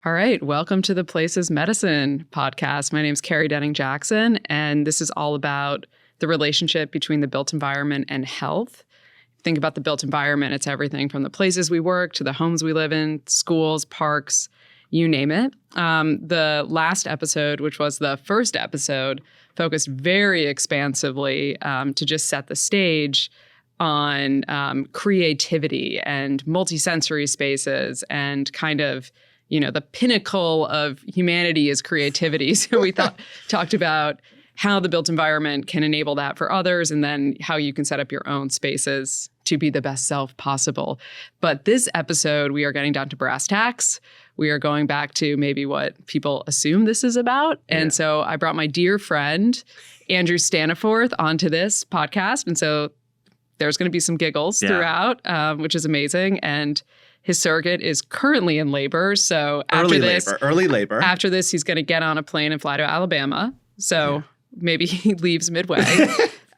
All right. Welcome to the Places Medicine podcast. My name is Carrie Denning Jackson, and this is all about the relationship between the built environment and health. Think about the built environment. It's everything from the places we work to the homes we live in, schools, parks, you name it. The last episode, which was the first episode, focused very expansively to just set the stage on creativity and multisensory spaces and kind of the pinnacle of humanity is creativity. So we talked about how the built environment can enable that for others, and then how you can set up your own spaces to be the best self possible. But this episode, we are getting down to brass tacks. We are going back to maybe what people assume this is about. And so I brought my dear friend, Andrew Staniforth, onto this podcast. And so there's going to be some giggles throughout, which is amazing. And his surrogate is currently in labor. So early labor. After this, he's going to get on a plane and fly to Alabama. So maybe he leaves midway.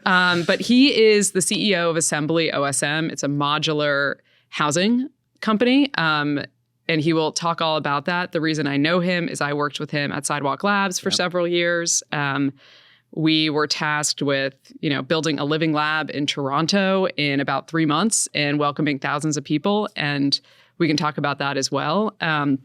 But he is the CEO of Assembly OSM. It's a modular housing company. And he will talk all about that. The reason I know him is I worked with him at Sidewalk Labs for several years. We were tasked with, building a living lab in Toronto in about 3 months and welcoming thousands of people. And we can talk about that as well. A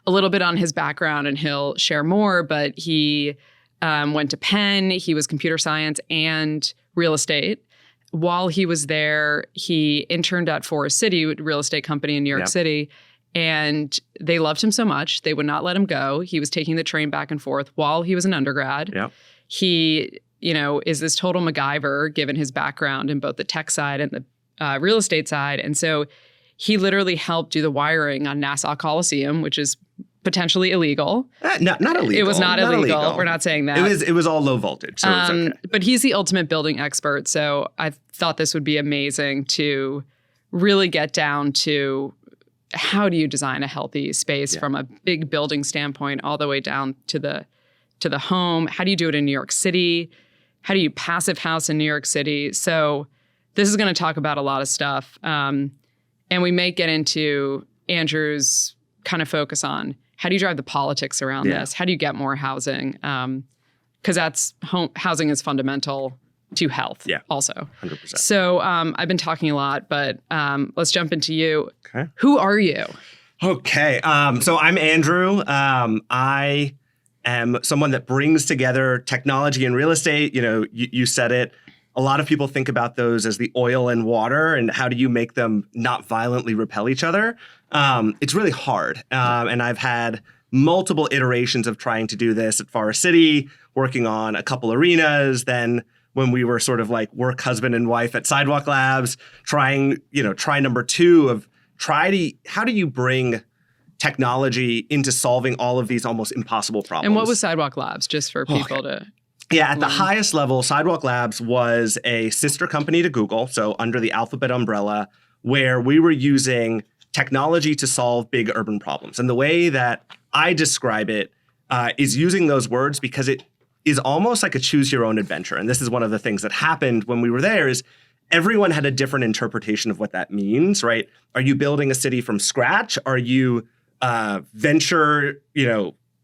little bit on his background, and he'll share more, but he went to Penn. He was computer science and real estate. While he was there, he interned at Forest City, a real estate company in New York City. And they loved him so much, they would not let him go. He was taking the train back and forth while he was an undergrad. He, is this total MacGyver given his background in both the tech side and the real estate side. And so he literally helped do the wiring on Nassau Coliseum, which is potentially illegal. Not illegal. It was not illegal. We're not saying that. It was all low voltage. So it's okay. But he's the ultimate building expert. So I thought this would be amazing to really get down to how do you design a healthy space from a big building standpoint all the way down to the home. How do you do it in New York City? How do you passive house in New York City? So this is going to talk about a lot of stuff. And we may get into Andrew's kind of focus on how do you drive the politics around this? How do you get more housing? Because housing is fundamental to health also. 100%. So I've been talking a lot, but let's jump into you. Okay. Who are you? Okay. So I'm Andrew. I am someone that brings together technology and real estate. You said it. A lot of people think about those as the oil and water, and how do you make them not violently repel each other? It's really hard. And I've had multiple iterations of trying to do this at Forest City, working on a couple arenas. Then when we were sort of like work husband and wife at Sidewalk Labs, try number two of how do you bring technology into solving all of these almost impossible problems? And what was Sidewalk Labs, just for people to... Yeah, at the highest level, Sidewalk Labs was a sister company to Google, so under the Alphabet umbrella, where we were using technology to solve big urban problems. And the way that I describe it is using those words because it is almost like a choose your own adventure. And this is one of the things that happened when we were there is everyone had a different interpretation of what that means, right? Are you building a city from scratch? Are you a venture,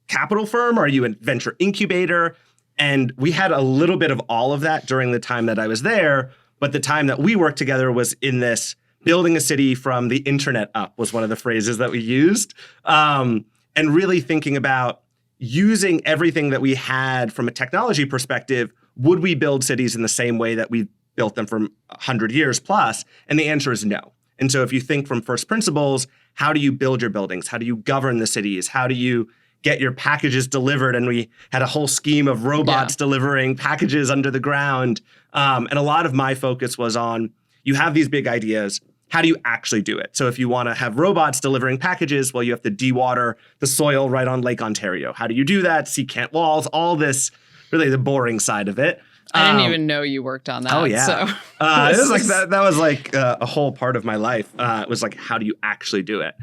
capital firm? Are you a venture incubator? And we had a little bit of all of that during the time that I was there. But the time that we worked together was in this building a city from the internet up was one of the phrases that we used. And really thinking about using everything that we had from a technology perspective. Would we build cities in the same way that we built them for 100 years plus? And the answer is no. And so if you think from first principles, how do you build your buildings? How do you govern the cities? How do you get your packages delivered? And we had a whole scheme of robots delivering packages under the ground. And a lot of my focus was on, you have these big ideas. How do you actually do it? So if you want to have robots delivering packages, well, you have to dewater the soil right on Lake Ontario. How do you do that? Secant walls, all this, really the boring side of it. I didn't even know you worked on that. Oh, yeah. So. It was like that was like a whole part of my life. It was like, how do you actually do it?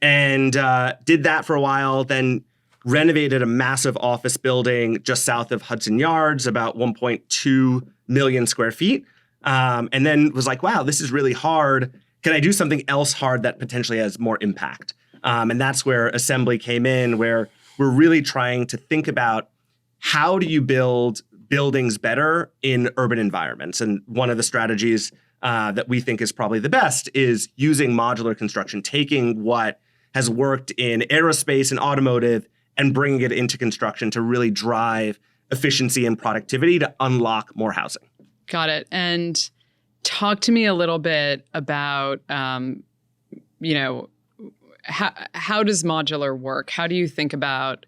And did that for a while, then renovated a massive office building just south of Hudson Yards, about 1.2 million square feet. And then was like, wow, this is really hard. Can I do something else hard that potentially has more impact? And that's where Assembly came in, where we're really trying to think about how do you build buildings better in urban environments. And one of the strategies that we think is probably the best is using modular construction, taking what has worked in aerospace and automotive and bringing it into construction to really drive efficiency and productivity to unlock more housing. Got it. And talk to me a little bit about, you know, how does modular work? How do you think about,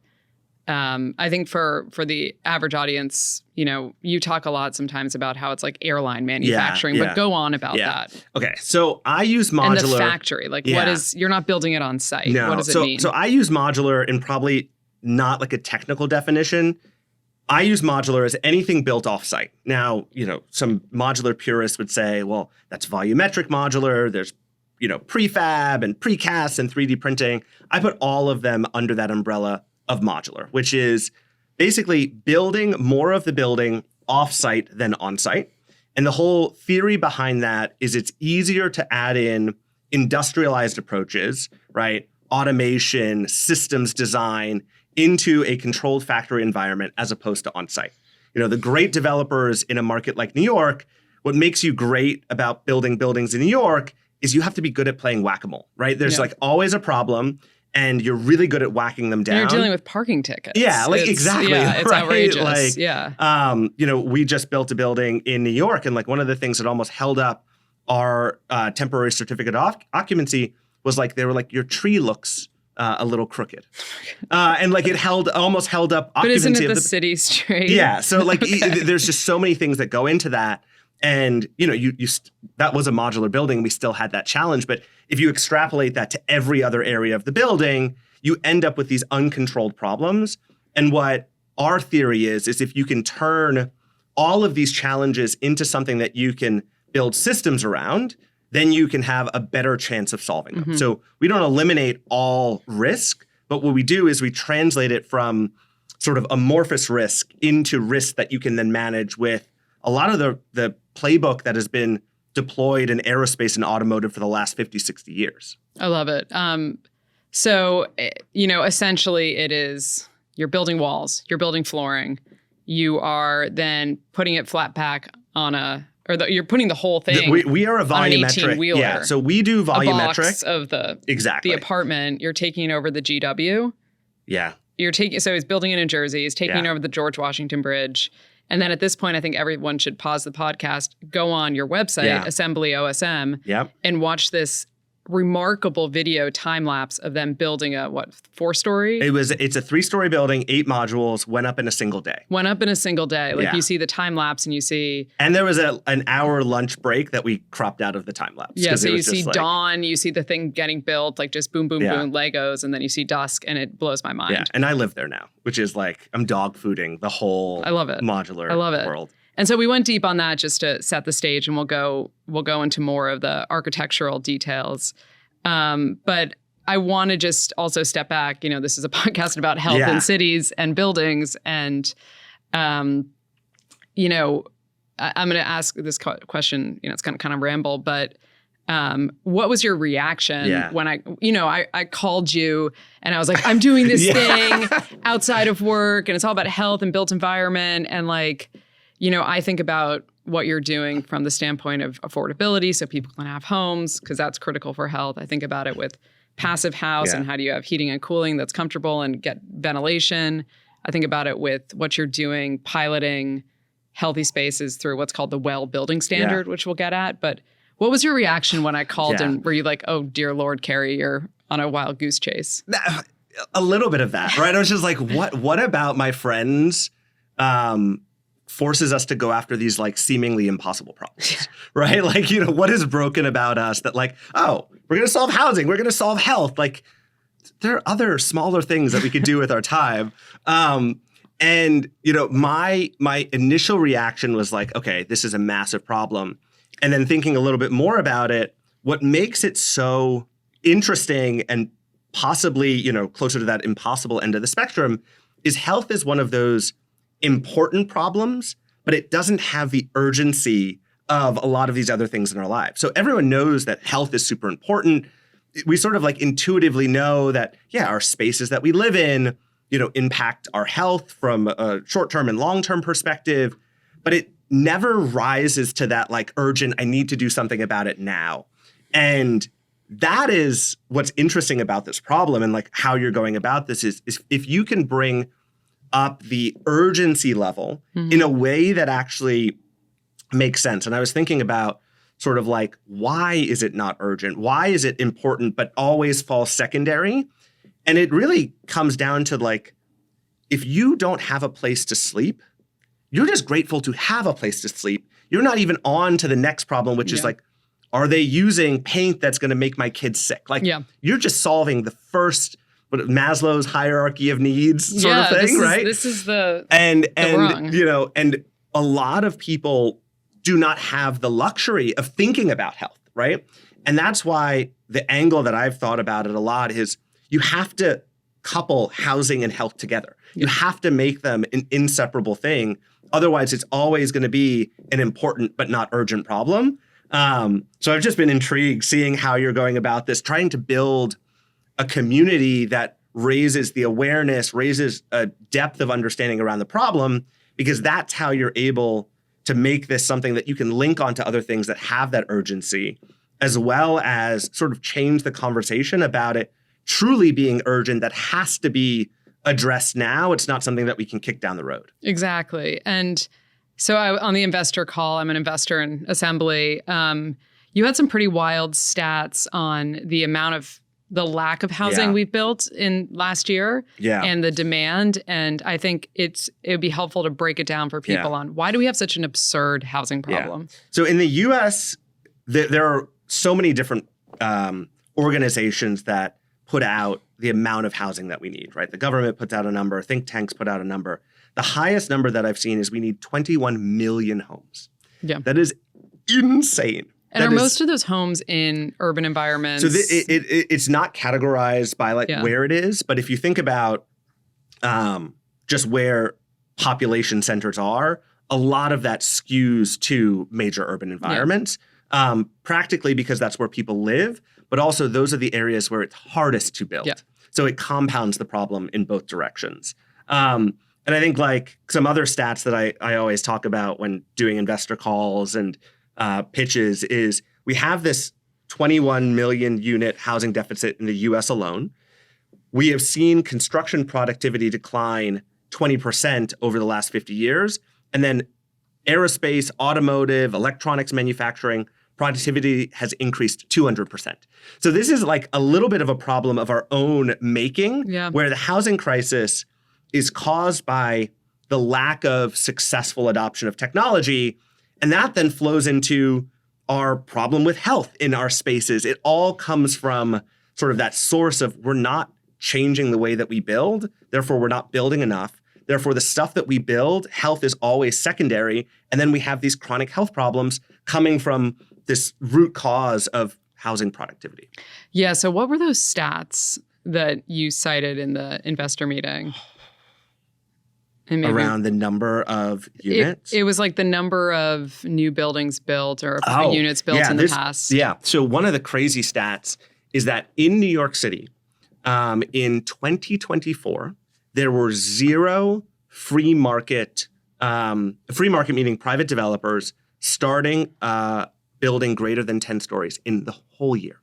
I think for the average audience, you know, you talk a lot sometimes about how it's like airline manufacturing, but go on about that. Okay. So I use modular. And the factory, like what is, you're not building it on site. No. What does it mean? So I use modular in probably not like a technical definition. I use modular as anything built off-site. Now, you know, some modular purists would say, well, that's volumetric modular. There's, you know, prefab and precast and 3D printing. I put all of them under that umbrella of modular, which is basically building more of the building off-site than on-site. And the whole theory behind that is it's easier to add in industrialized approaches, right? Automation, systems design into a controlled factory environment as opposed to on-site. You know, the great developers in a market like New York, what makes you great about building buildings in New York is you have to be good at playing whack-a-mole, right? There's like always a problem and you're really good at whacking them down. And you're dealing with parking tickets. Yeah, like exactly. Yeah, it's right? outrageous. Like, you know, we just built a building in New York and like one of the things that almost held up our temporary certificate of occupancy was like, they were like, your tree looks a little crooked. And like it almost held up occupancy. But isn't it the city straight? Yeah. So like there's just so many things that go into that. And, you know, that was a modular building. We still had that challenge. But if you extrapolate that to every other area of the building, you end up with these uncontrolled problems. And what our theory is if you can turn all of these challenges into something that you can build systems around, then you can have a better chance of solving them. So we don't eliminate all risk, but what we do is we translate it from sort of amorphous risk into risk that you can then manage with a lot of the playbook that has been deployed in aerospace and automotive for the last 50, 60 years. I love it. So, you know, essentially it is you're building walls, you're building flooring, you are then putting it flat pack on you're putting the whole thing. We are a volumetric. Yeah, so we do volumetric. A box of the apartment. You're taking over the GW. Yeah. So he's building it in Jersey. He's taking over the George Washington Bridge. And then at this point, I think everyone should pause the podcast, go on your website, Assembly OSM, and watch this remarkable video time lapse of them building a 4-story? It's a 3-story building, 8 modules, went up in a single day. Like you see the time lapse and you see. And there was an hour lunch break that we cropped out of the time lapse. Yeah, so you see dawn, you see the thing getting built, like just boom, boom, boom, Legos, and then you see dusk, and it blows my mind. Yeah, and I live there now, which is like I'm dog fooding the whole modular world. And so we went deep on that just to set the stage, and we'll go into more of the architectural details. But I want to just also step back. You know, this is a podcast about health in cities and buildings, and you know, I'm going to ask this question. You know, it's kind of ramble, but what was your reaction when I called you and I was like, I'm doing this thing outside of work, and it's all about health and built environment, and like. You know, I think about what you're doing from the standpoint of affordability so people can have homes because that's critical for health. I think about it with passive house and how do you have heating and cooling that's comfortable and get ventilation. I think about it with what you're doing, piloting healthy spaces through what's called the WELL building standard, which we'll get at. But what was your reaction when I called and were you like, oh, dear Lord, Carrie, you're on a wild goose chase? A little bit of that, right? I was just like, what about my friends forces us to go after these like seemingly impossible problems, right? Like, you know, what is broken about us that like, oh, we're going to solve housing, we're going to solve health. Like there are other smaller things that we could do with our time. And, you know, my initial reaction was like, okay, this is a massive problem. And then thinking a little bit more about it, what makes it so interesting and possibly, you know, closer to that impossible end of the spectrum is health is one of those important problems, but it doesn't have the urgency of a lot of these other things in our lives. So everyone knows that health is super important. we sort of like intuitively know that, yeah, our spaces that we live in, impact our health from a short-term and long-term perspective, but it never rises to that like urgent, I need to do something about it now. And that is what's interesting about this problem, and like how you're going about this is if you can bring up the urgency level in a way that actually makes sense. And I was thinking about sort of like, why is it not urgent? Why is it important, but always falls secondary? And it really comes down to like, if you don't have a place to sleep, you're just grateful to have a place to sleep. You're not even on to the next problem, which is like, are they using paint that's going to make my kids sick? Like, you're just solving the first Maslow's hierarchy of needs sort of thing, right? This is the rung. And a lot of people do not have the luxury of thinking about health, right? And that's why the angle that I've thought about it a lot is you have to couple housing and health together. You have to make them an inseparable thing. Otherwise, it's always going to be an important but not urgent problem. So I've just been intrigued seeing how you're going about this, trying to build a community that raises the awareness, raises a depth of understanding around the problem, because that's how you're able to make this something that you can link onto other things that have that urgency, as well as sort of change the conversation about it truly being urgent that has to be addressed now. It's not something that we can kick down the road. Exactly. And so on the investor call, I'm an investor in Assembly. You had some pretty wild stats on the amount of the lack of housing we've built in last year and the demand. And I think it would be helpful to break it down for people on why do we have such an absurd housing problem? So in the US, there are so many different organizations that put out the amount of housing that we need, right? The government puts out a number, think tanks put out a number. The highest number that I've seen is we need 21 million homes. Yeah. That is insane. And are most of those homes in urban environments? So it's not categorized by like where it is, but if you think about just where population centers are, a lot of that skews to major urban environments, practically because that's where people live, but also those are the areas where it's hardest to build. Yeah. So it compounds the problem in both directions. And I think like some other stats that I always talk about when doing investor calls and pitches is we have this 21 million unit housing deficit in the US alone. We have seen construction productivity decline 20% over the last 50 years. And then aerospace, automotive, electronics manufacturing, productivity has increased 200%. So this is like a little bit of a problem of our own making, where the housing crisis is caused by the lack of successful adoption of technology. And that then flows into our problem with health in our spaces. It all comes from sort of that source of we're not changing the way that we build, therefore we're not building enough. Therefore, the stuff that we build, health is always secondary. And then we have these chronic health problems coming from this root cause of housing productivity. Yeah, so what were those stats that you cited in the investor meeting? Around the number of units? It was like the number of new buildings built or units built in the past. Yeah. So one of the crazy stats is that in New York City, in 2024, there were 0 free market meaning private developers starting building greater than 10 stories in the whole year,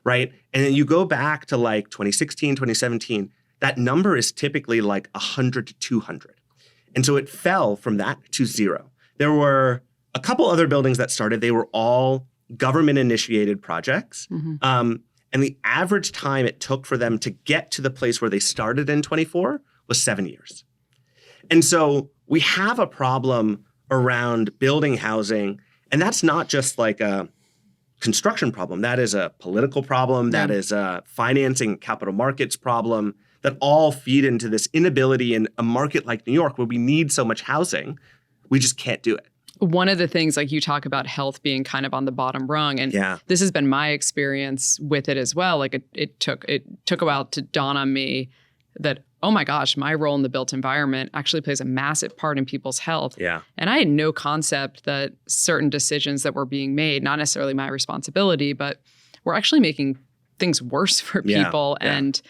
right? And then you go back to like 2016, 2017, that number is typically like 100 to 200. And so it fell from that to 0. There were a couple other buildings that started. They were all government-initiated projects. And the average time it took for them to get to the place where they started in 24 was 7 years. And so we have a problem around building housing. And that's not just like a construction problem. That is a political problem. That is a financing capital markets problem that all feed into this inability in a market like New York where we need so much housing, we just can't do it. One of the things, like you talk about health being kind of on the bottom rung, and this has been my experience with it as well. Like it took a while to dawn on me that, oh my gosh, my role in the built environment actually plays a massive part in people's health. Yeah. And I had no concept that certain decisions that were being made, not necessarily my responsibility, but we're actually making things worse for Yeah, people. yeah. And,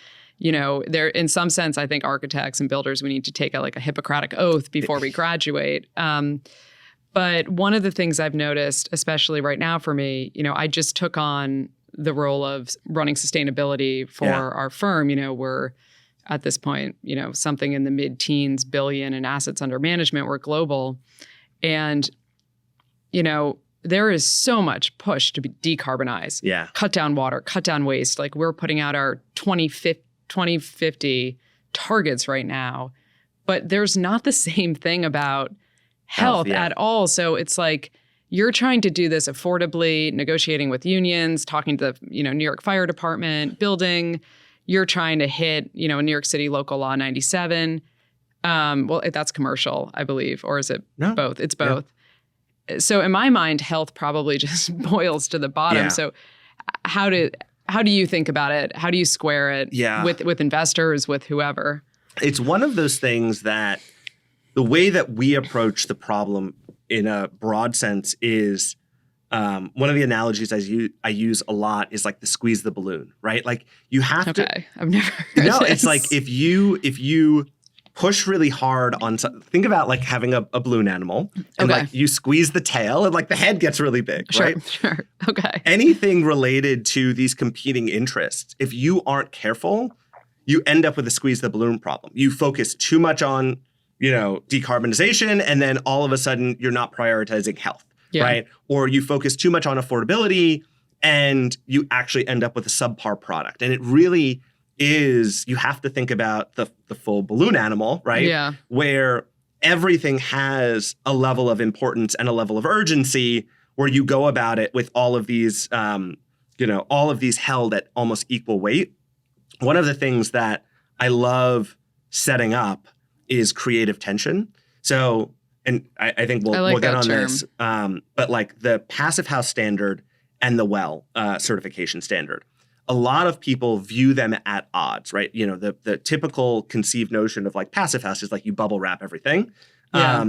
there, in some sense, I think architects and builders, we need to take a Hippocratic oath before we graduate. But one of the things I've noticed, especially right now for me, I just took on the role of running sustainability for our firm. We're at this point, something in the mid-teens billion in assets under management. We're global. And, there is so much push to decarbonize, cut down water, cut down waste. Like we're putting out our 2050 targets right now, but there's not the same thing about health at all. So it's like you're trying to do this affordably, negotiating with unions, talking to the New York Fire Department, building. You're trying to hit a New York City local law 97. Well, that's commercial, I believe, or is it both? It's both. Yeah. So in my mind, health probably just boils to the bottom. Yeah. So how do you think about it? How do you square it with investors, with whoever? It's one of those things that the way that we approach the problem in a broad sense is one of the analogies I use a lot is like the squeeze the balloon, right? Like you have to. Okay, I've never heard No, this. It's like if you push really hard on think about like having a balloon animal and like you squeeze the tail and like the head gets really big, right? Sure. Okay. Anything related to these competing interests, if you aren't careful, you end up with a squeeze the balloon problem. You focus too much on, decarbonization, and then all of a sudden you're not prioritizing health, right? Or you focus too much on affordability and you actually end up with a subpar product. And it really is, you have to think about the full balloon animal, right? Yeah. Where everything has a level of importance and a level of urgency where you go about it with all of these, all of these held at almost equal weight. One of the things that I love setting up is creative tension. So, and I think we'll get on term. this, but like the Passive House standard and the WELL certification standard, a lot of people view them at odds, right? The typical conceived notion of like Passive House is like you bubble wrap everything. Yeah.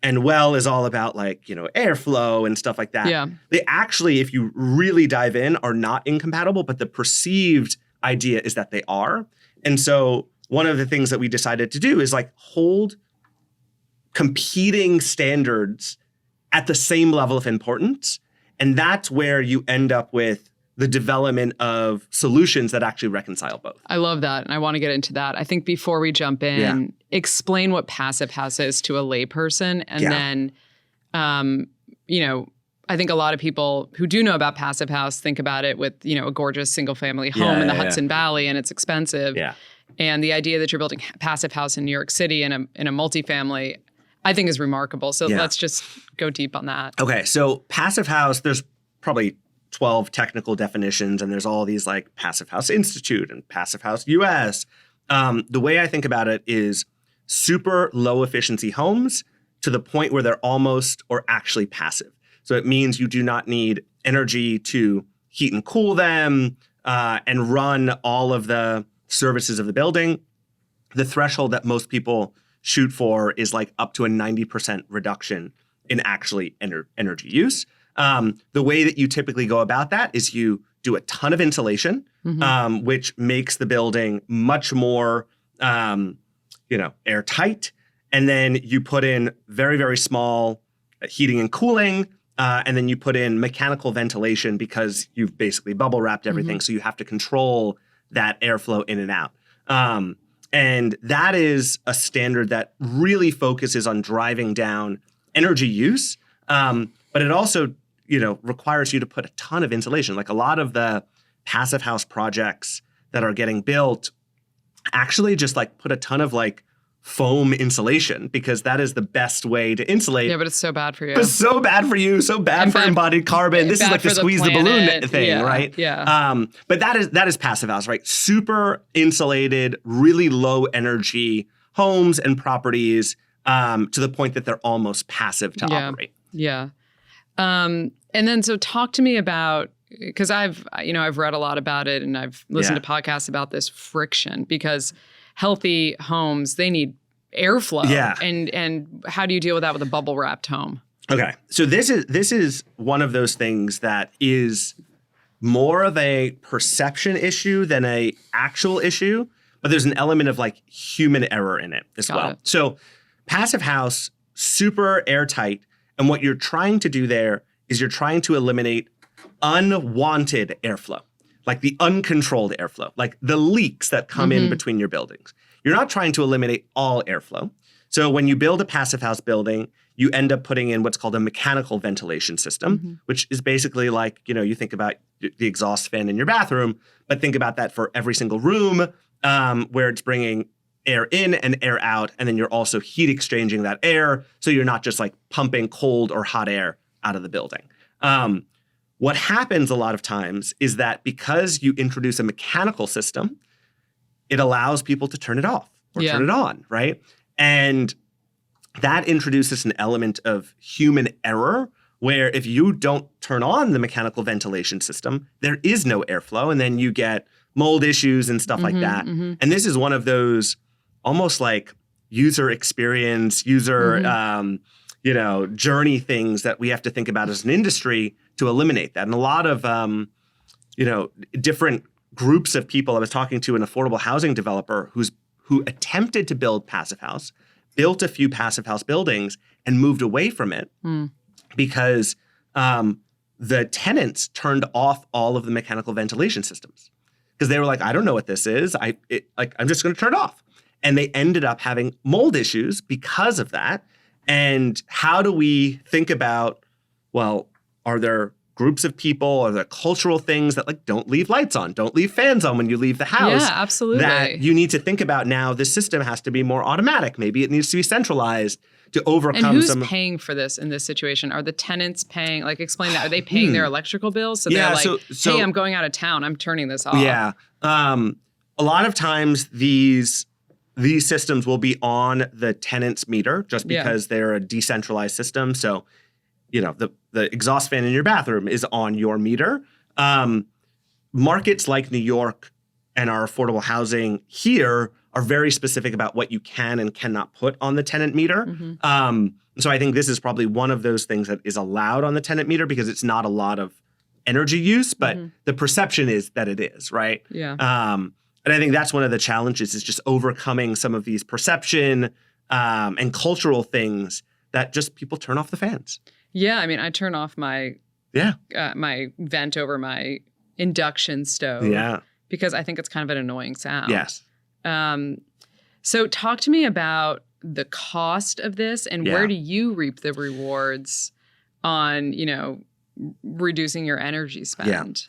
And WELL is all about like, airflow and stuff like that. Yeah. They actually, if you really dive in, are not incompatible, but the perceived idea is that they are. And so one of the things that we decided to do is like hold competing standards at the same level of importance. And that's where you end up with the development of solutions that actually reconcile both. I love that. And I want to get into that. I think before we jump in, explain what Passive House is to a layperson. And then, I think a lot of people who do know about Passive House think about it with, a gorgeous single family home in the Hudson Valley, and it's expensive. Yeah. And the idea that you're building Passive House in New York City in a multifamily, I think is remarkable. So let's just go deep on that. Okay. So Passive House, there's probably 12 technical definitions, and there's all these like Passive House Institute and Passive House US. The way I think about it is super low efficiency homes to the point where they're almost or actually passive. So it means you do not need energy to heat and cool them and run all of the services of the building. The threshold that most people shoot for is like up to a 90% reduction in actually energy use. The way that you typically go about that is you do a ton of insulation, which makes the building much more, airtight. And then you put in very, very small heating and cooling. And then you put in mechanical ventilation because you've basically bubble wrapped everything. So you have to control that airflow in and out. And that is a standard that really focuses on driving down energy use. But it also, requires you to put a ton of insulation. Like a lot of the Passive House projects that are getting built actually just like put a ton of like foam insulation because that is the best way to insulate. Yeah, but it's so bad for you. It's so bad for you, so bad for embodied carbon. This is like the squeeze the balloon thing, right? Yeah. But that is Passive House, right? Super insulated, really low energy homes and properties to the point that they're almost passive to operate. Yeah. And then so talk to me about, because I've read a lot about it and I've listened to podcasts about this friction, because healthy homes, they need airflow. Yeah. And how do you deal with that with a bubble wrapped home? Okay. So this is one of those things that is more of a perception issue than a actual issue, but there's an element of like human error in it as well. So passive house, super airtight. And what you're trying to do there is you're trying to eliminate unwanted airflow, like the uncontrolled airflow, like the leaks that come in between your buildings. You're not trying to eliminate all airflow. So when you build a passive house building, you end up putting in what's called a mechanical ventilation system, which is basically like, you think about the exhaust fan in your bathroom, but think about that for every single room where it's bringing air in and air out. And then you're also heat exchanging that air. So you're not just like pumping cold or hot air out of the building. What happens a lot of times is that because you introduce a mechanical system, it allows people to turn it off or turn it on, right? And that introduces an element of human error where if you don't turn on the mechanical ventilation system, there is no airflow, and then you get mold issues and stuff like that. And this is one of those almost like user experience, journey things that we have to think about as an industry to eliminate that. And a lot of, different groups of people. I was talking to an affordable housing developer who attempted to build passive house, built a few passive house buildings, and moved away from it because the tenants turned off all of the mechanical ventilation systems because they were like, I don't know what this is. I'm just going to turn it off. And they ended up having mold issues because of that. And how do we think about, well, are there groups of people, are there cultural things that like don't leave lights on, don't leave fans on when you leave the house? Yeah, absolutely. That you need to think about now. This system has to be more automatic. Maybe it needs to be centralized to overcome and who's some. paying for this in this situation? Are the tenants paying? Like, explain that. Are they paying their electrical bills? So they're like, hey, I'm going out of town. I'm turning this off. Yeah. A lot of times these systems will be on the tenant's meter just because they're a decentralized system. So, the exhaust fan in your bathroom is on your meter. Markets like New York and our affordable housing here are very specific about what you can and cannot put on the tenant meter. So I think this is probably one of those things that is allowed on the tenant meter because it's not a lot of energy use, but the perception is that it is, right? Yeah. And I think that's one of the challenges is just overcoming some of these perception and cultural things that just people turn off the fans. Yeah, I mean, I turn off my my vent over my induction stove. Yeah, because I think it's kind of an annoying sound. Yes. So talk to me about the cost of this and where do you reap the rewards on, reducing your energy spend?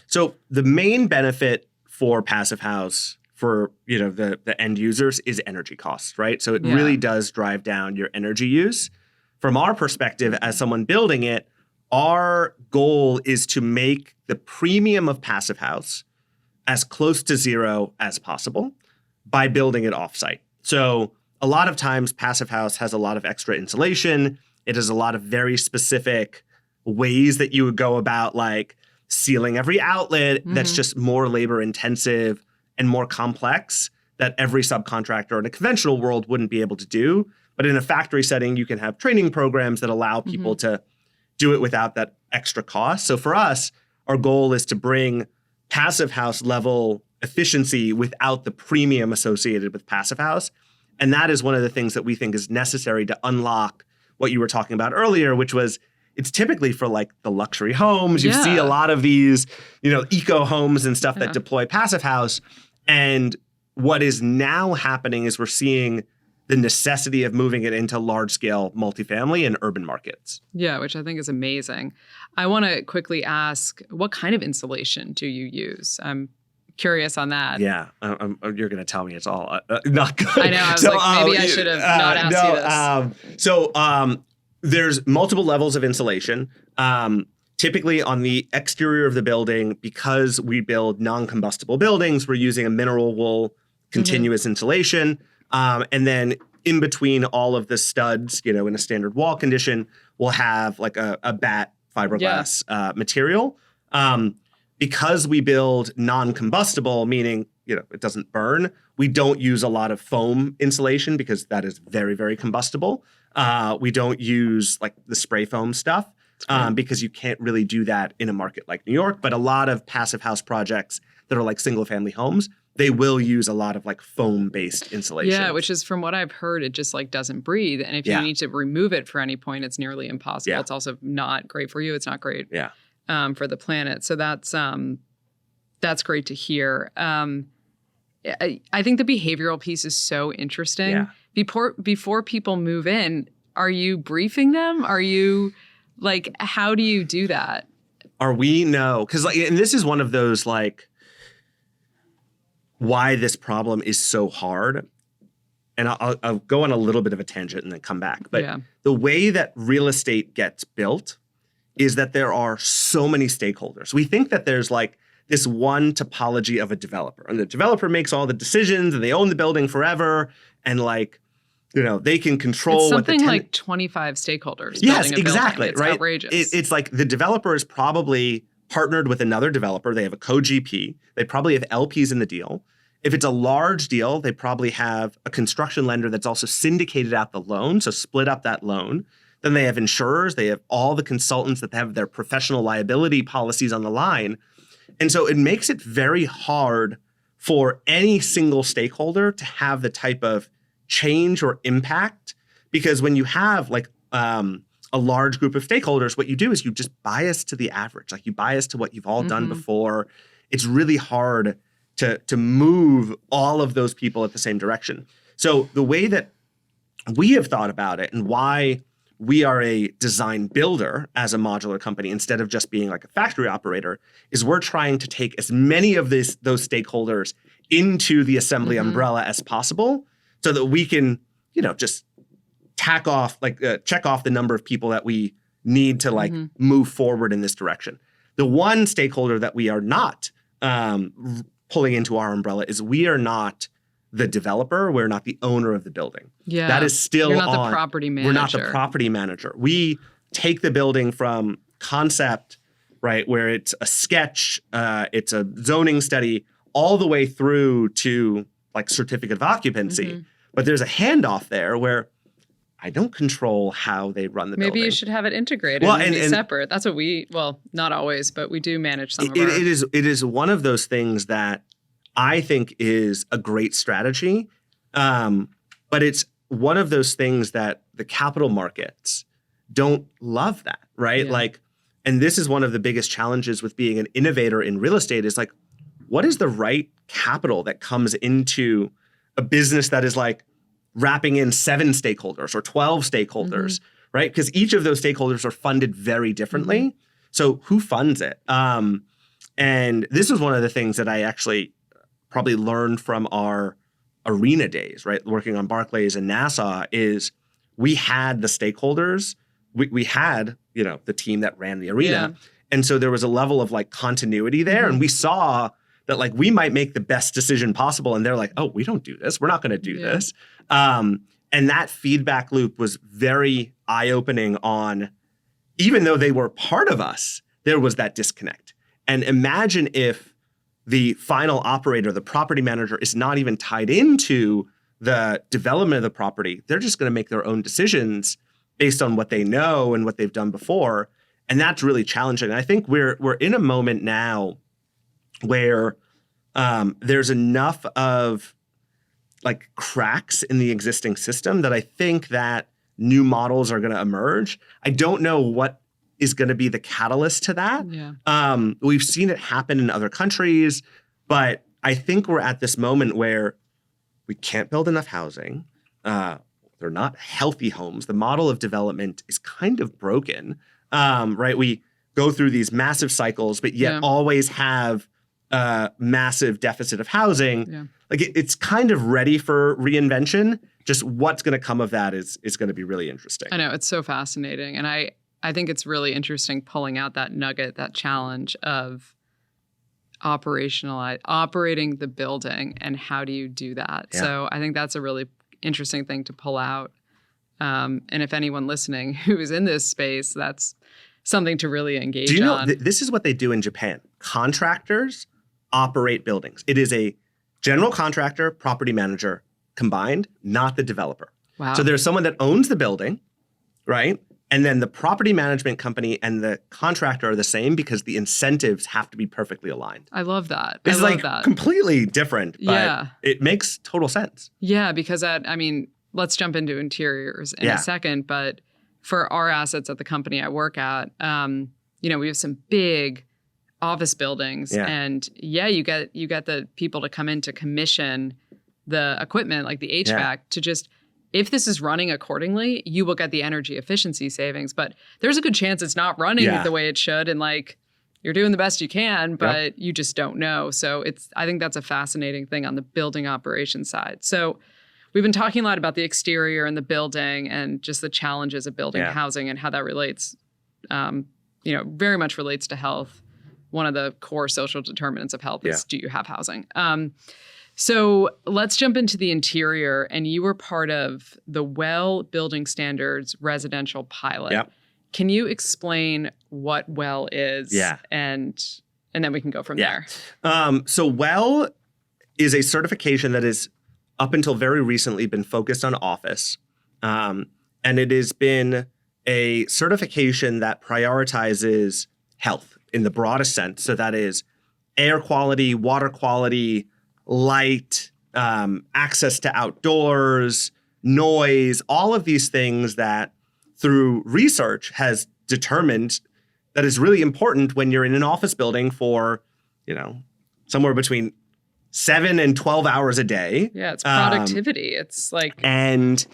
So the main benefit for passive house for, the end users is energy costs, right? So it really does drive down your energy use. From our perspective, as someone building it, our goal is to make the premium of passive house as close to zero as possible by building it offsite. So a lot of times passive house has a lot of extra insulation. It has a lot of very specific ways that you would go about like sealing every outlet that's just more labor intensive and more complex that every subcontractor in a conventional world wouldn't be able to do. But in a factory setting, you can have training programs that allow people to do it without that extra cost. So for us, our goal is to bring passive house level efficiency without the premium associated with passive house. And that is one of the things that we think is necessary to unlock what you were talking about earlier, which was it's typically for like the luxury homes. You see a lot of these, eco homes and stuff that deploy passive house. And what is now happening is we're seeing the necessity of moving it into large-scale multifamily and urban markets. Yeah, which I think is amazing. I want to quickly ask, what kind of insulation do you use? I'm curious on that. Yeah, you're going to tell me it's all not good. I know. I was maybe I should have not asked you this. There's multiple levels of insulation. Typically on the exterior of the building, because we build non-combustible buildings, we're using a mineral wool continuous insulation. And then in between all of the studs, in a standard wall condition, we'll have like a batt fiberglass material. Because we build non-combustible, meaning, it doesn't burn, we don't use a lot of foam insulation because that is very, very combustible. We don't use like the spray foam stuff. because you can't really do that in a market like New York. But a lot of passive house projects that are like single family homes, they will use a lot of like foam-based insulation. Yeah, which is, from what I've heard, it just like doesn't breathe. And if you need to remove it for any point, it's nearly impossible. It's also not great for you. It's not great for the planet. So that's great to hear. I think the behavioral piece is so interesting. Yeah. Before people move in, are you briefing them? Are you like, how do you do that? No, because like, and this is one of those like, why this problem is so hard. And I'll go on a little bit of a tangent and then come back. But the way that real estate gets built is that there are so many stakeholders. We think that there's like this one topology of a developer, and the developer makes all the decisions and they own the building forever. And like, you know, they can control it's what the something like 25 stakeholders. Yes, exactly. It's right. Outrageous. It's like the developer is probably partnered with another developer. They have a co-GP. They probably have LPs in the deal. If it's a large deal, they probably have a construction lender that's also syndicated out the loan, so split up that loan. Then they have insurers. They have all the consultants that have their professional liability policies on the line. And so it makes it very hard for any single stakeholder to have the type of change or impact, because when you have like a large group of stakeholders, what you do is you just bias to the average. Like you bias to what you've all done before. It's really hard to move all of those people at the same direction. So the way that we have thought about it and why we are a design builder as a modular company instead of just being like a factory operator is we're trying to take as many of those stakeholders into the Assembly umbrella as possible so that we can, you know, just check off the number of people that we need to like move forward in this direction. The one stakeholder that we are not pulling into our umbrella is we are not the developer. We're not the owner of the building. Yeah. That is still You're not the property manager. We're not the property manager. We take the building from concept, right, where it's a sketch, it's a zoning study, all the way through to like certificate of occupancy. But there's a handoff there where I don't control how they run the building. Maybe you should have it integrated and be separate. That's what not always, but we do manage some of our... It is one of those things that I think is a great strategy. But it's one of those things that the capital markets don't love that, right? Yeah. Like, and this is one of the biggest challenges with being an innovator in real estate is like, what is the right capital that comes into a business that is like wrapping in 7 stakeholders or 12 stakeholders, right? Because each of those stakeholders are funded very differently. So who funds it? And this was one of the things that I actually probably learned from our arena days, right? Working on Barclays and Nassau is we had the stakeholders, we had, you know, the team that ran the arena. Yeah. And so there was a level of like continuity there. And we saw that like we might make the best decision possible. And they're like, oh, we don't do this. We're not going to do this. And that feedback loop was very eye-opening on, even though they were part of us, there was that disconnect. And imagine if the final operator, the property manager, is not even tied into the development of the property. They're just going to make their own decisions based on what they know and what they've done before. And that's really challenging. And I think we're in a moment now where there's enough of like cracks in the existing system that I think that new models are going to emerge. I don't know what is going to be the catalyst to that. Yeah. We've seen it happen in other countries, but I think we're at this moment where we can't build enough housing. They're not healthy homes. The model of development is kind of broken, right? We go through these massive cycles, but yet always have a massive deficit of housing. Yeah. Like it's kind of ready for reinvention. Just what's going to come of that is going to be really interesting. I know, it's so fascinating. And I think it's really interesting pulling out that nugget, that challenge of operating the building and how do you do that? Yeah. So I think that's a really interesting thing to pull out. And if anyone listening who is in this space, that's something to really engage on. Do you know, this is what they do in Japan. Contractors operate buildings. It is a general contractor, property manager combined, not the developer. Wow. So there's someone that owns the building, right? And then the property management company and the contractor are the same because the incentives have to be perfectly aligned. I love that. It's I love like that. completely different, but Yeah. it makes total sense. Yeah, because let's jump into interiors in a second, but for our assets at the company I work at, we have some big office buildings, and you get the people to come in to commission the equipment, like the HVAC, to just, if this is running accordingly, you will get the energy efficiency savings. But there's a good chance it's not running the way it should, and like you're doing the best you can, but you just don't know. So I think that's a fascinating thing on the building operations side. So we've been talking a lot about the exterior and the building and just the challenges of building housing and how that relates, very much relates to health. One of the core social determinants of health is, do you have housing? So let's jump into the interior. And you were part of the WELL Building Standards residential pilot. Yep. Can you explain what WELL is? Yeah. And then we can go from there. So WELL is a certification that is up until very recently been focused on office. And it has been a certification that prioritizes health in the broadest sense. So that is air quality, water quality, light, access to outdoors, noise, all of these things that through research has determined that is really important when you're in an office building for, somewhere between 7 and 12 hours a day. Yeah, it's productivity. It's like... And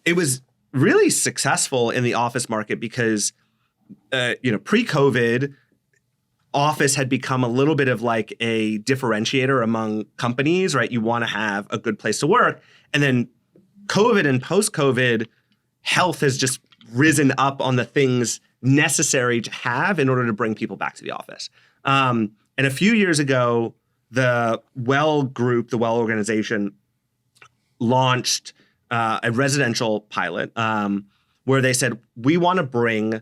it was really successful in the office market because, pre-COVID, office had become a little bit of like a differentiator among companies, right? You want to have a good place to work. And then COVID and post-COVID, health has just risen up on the things necessary to have in order to bring people back to the office. And a few years ago, the WELL group, the WELL organization, launched a residential pilot where they said, we want to bring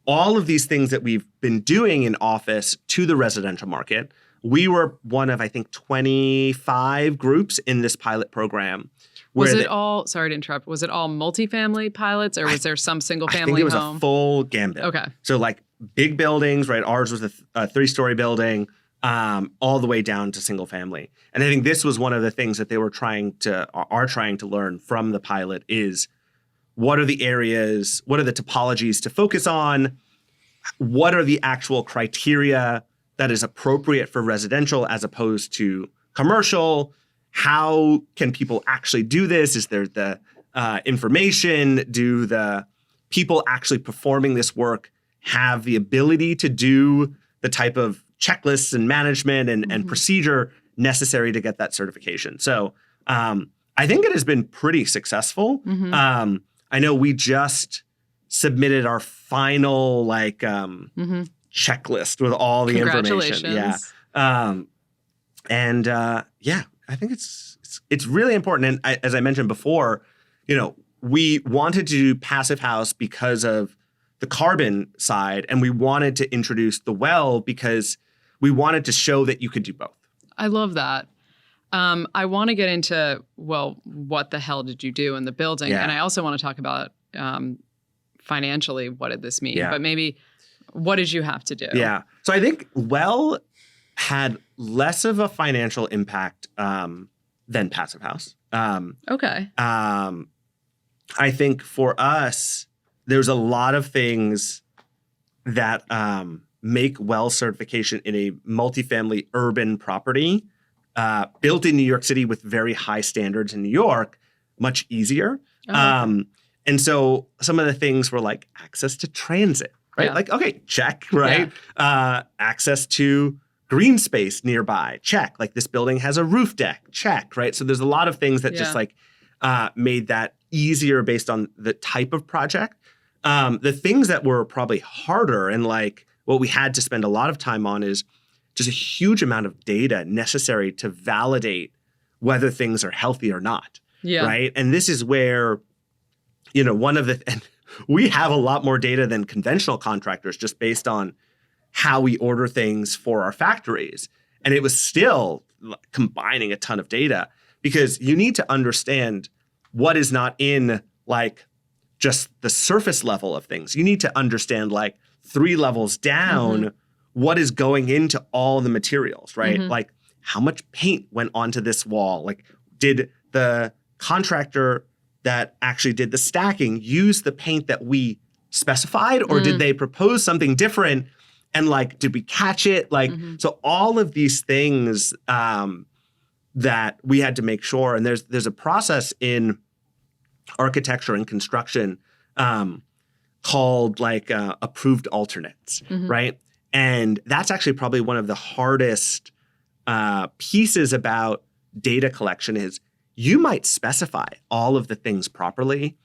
all of these things that we've been doing in office to the residential market. We were one of, I think, 25 groups in this pilot program. Was it all, sorry to interrupt, was it all multifamily pilots or was there some single family home? I think it was a full gambit. Okay. So like big buildings, right? Ours was a 3-story building, all the way down to single family. And I think this was one of the things that they are trying to learn from the pilot is, what are the areas, what are the topologies to focus on? What are the actual criteria that is appropriate for residential as opposed to commercial? How can people actually do this? Is there the information? Do the people actually performing this work have the ability to do the type of checklists and management and procedure necessary to get that certification? So I think it has been pretty successful. I know we just submitted our final checklist with all the information. Yeah. I think it's really important. And as I mentioned before, we wanted to do passive house because of the carbon side, and we wanted to introduce the WELL because we wanted to show that you could do both. I love that. I want to get into, what the hell did you do in the building? Yeah. And I also want to talk about financially, what did this mean? Yeah. But maybe, what did you have to do? Yeah. So I think WELL had less of a financial impact than passive house. Okay. I think for us, there's a lot of things that make WELL certification in a multifamily urban property built in New York City with very high standards in New York much easier. And so some of the things were like access to transit, right? Yeah. Like, okay, check, right? Yeah. Access to green space nearby, check. Like this building has a roof deck, check, right? So there's a lot of things that just made that easier based on the type of project. The things that were probably harder and what we had to spend a lot of time on is just a huge amount of data necessary to validate whether things are healthy or not, right? And this is where, and we have a lot more data than conventional contractors just based on how we order things for our factories. And it was still combining a ton of data because you need to understand what is not in just the surface level of things. You need to understand like 3 levels down what is going into all the materials, right? Like how much paint went onto this wall? Like did the contractor that actually did the stacking use the paint that we specified, or did they propose something different? And like, did we catch it? Like, so all of these things that we had to make sure, and there's a process in architecture and construction called like approved alternates, right? And that's actually probably one of the hardest pieces about data collection is you might specify all of the things properly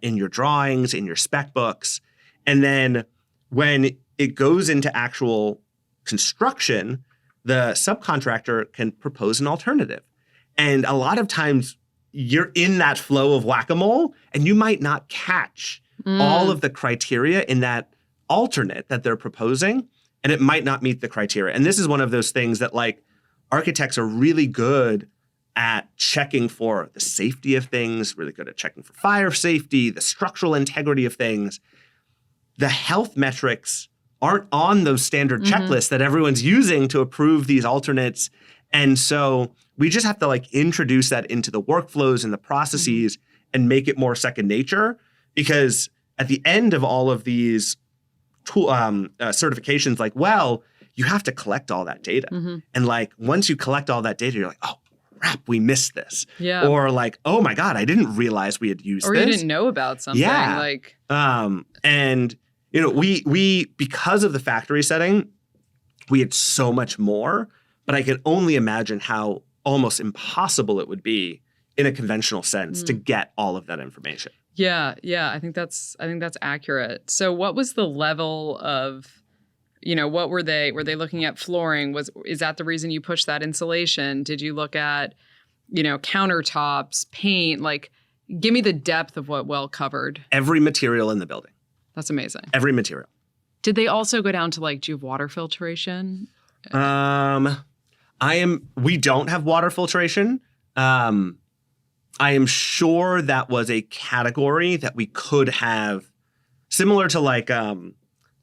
in your drawings, in your spec books. And then when it goes into actual construction, the subcontractor can propose an alternative. And a lot of times you're in that flow of whack-a-mole and you might not catch all of the criteria in that alternate that they're proposing, and it might not meet the criteria. And this is one of those things that like architects are really good at checking for the safety of things, really good at checking for fire safety, the structural integrity of things. The health metrics aren't on those standard checklists that everyone's using to approve these alternates. And so we just have to like introduce that into the workflows and the processes and make it more second nature, because at the end of all of these tool, certifications, like, well, you have to collect all that data. And like, once you collect all that data, you're like, oh, crap, we missed this. Yeah. Or like, oh my God, I didn't realize we had used or this. Or you didn't know about something. Yeah. Like, and you know, we because of the factory setting, we had so much more, but I can only imagine how almost impossible it would be in a conventional sense to get all of that information. Yeah. I think that's accurate. So what was the level of, you know, what were they looking at flooring? Is that the reason you pushed that insulation? Did you look at, you know, countertops, paint? Like, give me the depth of what well covered. Every material in the building. That's amazing. Every material. Did they also go down to like, do you have water filtration? We don't have water filtration. I am sure that was a category that we could have, similar to like the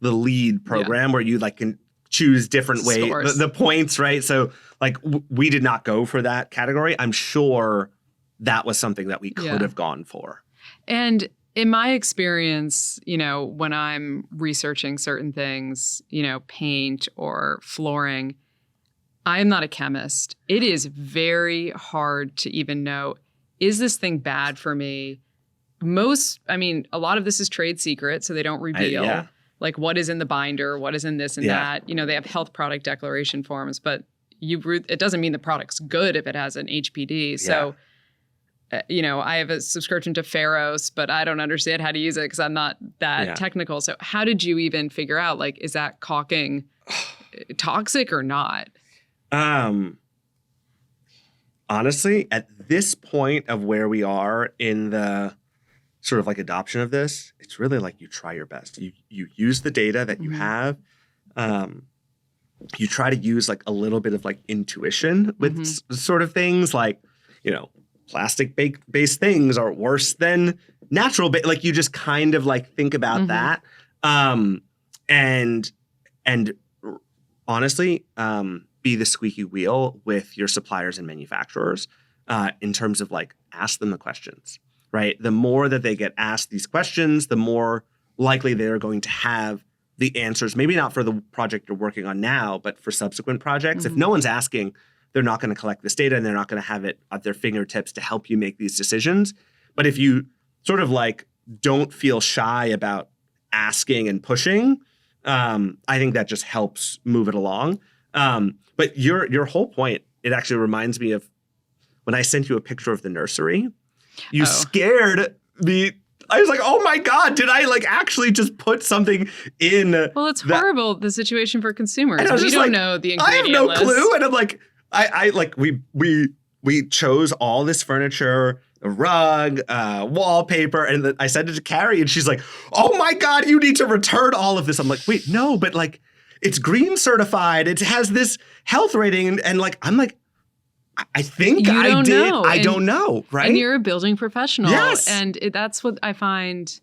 LEED program where you like can choose different ways, the points, right? So like we did not go for that category. I'm sure that was something that we could have gone for. And in my experience, you know, when I'm researching certain things, you know, paint or flooring, I am not a chemist. It is very hard to even know, is this thing bad for me? A lot of this is trade secret, so they don't reveal like what is in the binder, what is in this and that. You know, they have health product declaration forms, but it doesn't mean the product's good if it has an HPD. So, you know, I have a subscription to Pharos, but I don't understand how to use it because I'm not that technical. So how did you even figure out, like, is that caulking toxic or not? Honestly, at this point of where we are in the sort of like adoption of this, it's really like you try your best. You use the data that you have. You try to use like a little bit of like intuition with sort of things like, you know, plastic-based things are worse than natural. Like you just kind of like think about that. And honestly, be the squeaky wheel with your suppliers and manufacturers in terms of like ask them the questions, right? The more that they get asked these questions, the more likely they're going to have the answers, maybe not for the project you're working on now, but for subsequent projects. If no one's asking, they're not going to collect this data and they're not going to have it at their fingertips to help you make these decisions. But if you sort of like don't feel shy about asking and pushing, I think that just helps move it along. But your whole point, it actually reminds me of when I sent you a picture of the nursery. You scared me. I was like, oh my God, did I like actually just put something in? Well, it's horrible, the situation for consumers. We don't know the ingredient I have no list. clue. And I'm like, I like, we chose all this furniture, a rug, wallpaper. And I sent it to Carrie and she's like, oh my God, you need to return all of this. I'm like, wait, no, but like, it's green certified. It has this health rating. And like, I'm like, I think You I don't did. know. I don't know, right? And you're a building professional. Yes. And that's what I find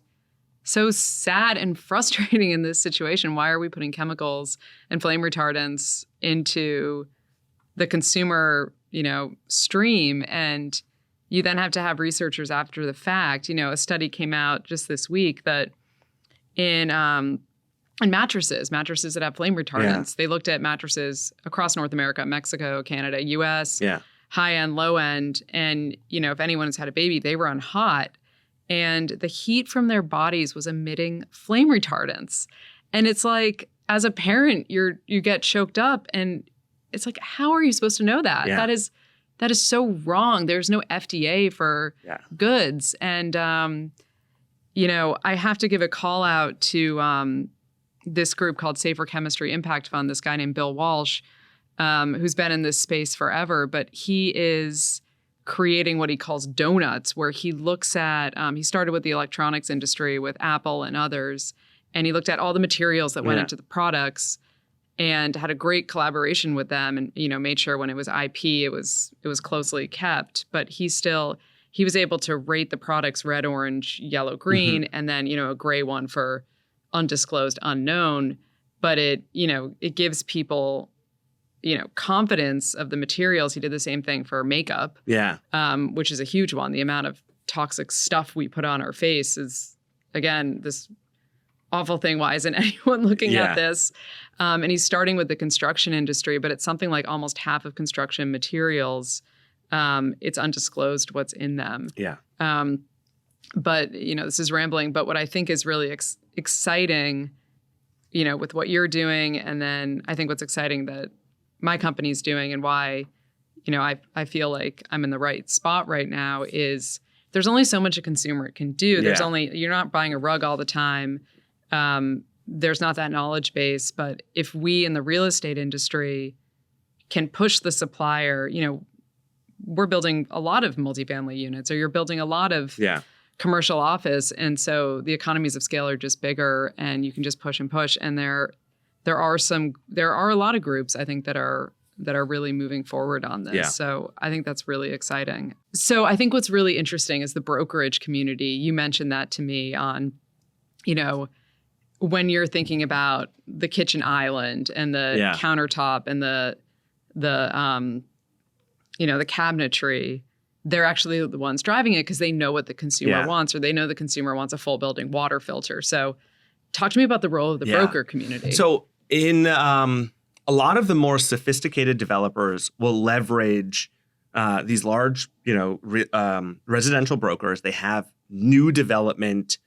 so sad and frustrating in this situation. Why are we putting chemicals and flame retardants into the consumer, stream? And you then have to have researchers after the fact. A study came out just this week that in mattresses that have flame retardants, they looked at mattresses across North America, Mexico, Canada, US, high end, low end. And, if anyone's had a baby, they run hot. And the heat from their bodies was emitting flame retardants. And it's like, as a parent, you get choked up, and it's like, how are you supposed to know that? Yeah. That is so wrong. There's no FDA for goods. And, I have to give a call out to this group called Safer Chemistry Impact Fund, this guy named Bill Walsh, who's been in this space forever, but he is creating what he calls donuts, where he looks at, he started with the electronics industry with Apple and others, and he looked at all the materials that went into the products and had a great collaboration with them, and, made sure when it was IP, it was closely kept. But he was able to rate the products red, orange, yellow, green, and then, a gray one for undisclosed, unknown. But it gives people confidence of the materials. He did the same thing for makeup, which is a huge one. The amount of toxic stuff we put on our face is, again, this awful thing. Why isn't anyone looking at this? And he's starting with the construction industry, but it's something like almost half of construction materials. It's undisclosed what's in them. But, this is rambling. But what I think is really exciting, with what you're doing, and then I think what's exciting that my company's doing, and why, I feel like I'm in the right spot right now, is there's only so much a consumer can do. You're not buying a rug all the time. There's not that knowledge base. But if we in the real estate industry can push the supplier, we're building a lot of multifamily units, or you're building a lot of commercial office. And so the economies of scale are just bigger, and you can just push and push. And there are a lot of groups, I think, that are really moving forward on this. So I think that's really exciting. So I think what's really interesting is the brokerage community. You mentioned that to me on, when you're thinking about the kitchen island and the countertop and the cabinetry, they're actually the ones driving it because they know what the consumer wants, or they know the consumer wants a full building water filter. So talk to me about the role of the broker community. So in a lot of the more sophisticated developers will leverage these large, residential brokers. They have new development